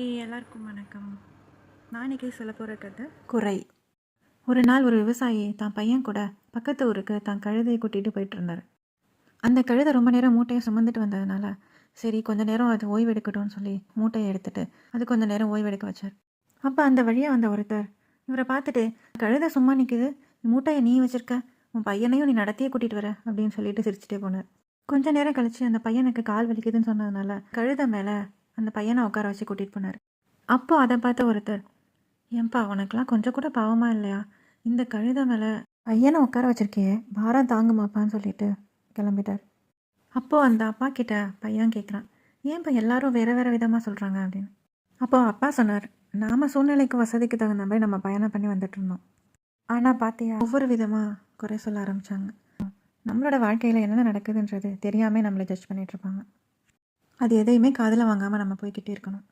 Hi, எல்லாருக்கும் வணக்கம். நான் இன்னைக்கு சொல்ல போகிற கதை குறை. ஒரு நாள் ஒரு விவசாயி தான் பையன் கூட பக்கத்து ஊருக்கு தான் கழுதையை கூட்டிகிட்டு போயிட்டு இருந்தார். அந்த கழுதை ரொம்ப நேரம் மூட்டையை சுமந்துட்டு வந்ததுனால சரி கொஞ்ச நேரம் அது ஓய்வு எடுக்கட்டும்னு சொல்லி மூட்டையை எடுத்துட்டு அது கொஞ்ச நேரம் ஓய்வு எடுக்க வச்சார். அப்போ அந்த வழியாக வந்த ஒருத்தர் இவரை பார்த்துட்டு, கழுதை சும்மா நிற்குது, மூட்டையை நீ வச்சிருக்க, உன் பையனையும் நீ நடத்தியே கூட்டிகிட்டு வர அப்படின்னு சொல்லிட்டு சிரிச்சுட்டே போனார். கொஞ்ச நேரம் கழிச்சு அந்த பையனுக்கு கால் வலிக்குதுன்னு சொன்னதுனால கழுதை மேலே அந்த பையனை உட்கார வச்சு கூட்டிகிட்டு போனார். அப்போ அதை பார்த்த ஒருத்தர், ஏன்பா உனக்கெல்லாம் கொஞ்சம் கூட பாவமா இல்லையா, இந்த கழுதை மேலே பையனை உட்கார வச்சிருக்கியே, பாரம் தாங்குமாப்பான்னு சொல்லிட்டு கிளம்பிட்டார். அப்போது அந்த அப்பா கிட்ட பையன் கேட்குறான், ஏன்பா எல்லாரும் வேறு வேறு விதமாக சொல்கிறாங்க அப்படின்னு. அப்போது அப்பா சொன்னார், நாம் சூழ்நிலைக்கு வசதிக்கு தகுந்த மாதிரி நம்ம பயணம் பண்ணி வந்துட்டு இருந்தோம். ஆனால் பார்த்தியா, ஒவ்வொரு விதமாக குறை சொல்ல ஆரம்பித்தாங்க. நம்மளோட வாழ்க்கையில் என்ன நடக்குதுன்றது தெரியாமல் நம்மளை ஜட்ஜ் பண்ணிகிட்ருப்பாங்க. அது எதையுமே காதில் வாங்காமல் நம்ம போய்கிட்டே இருக்கணும்.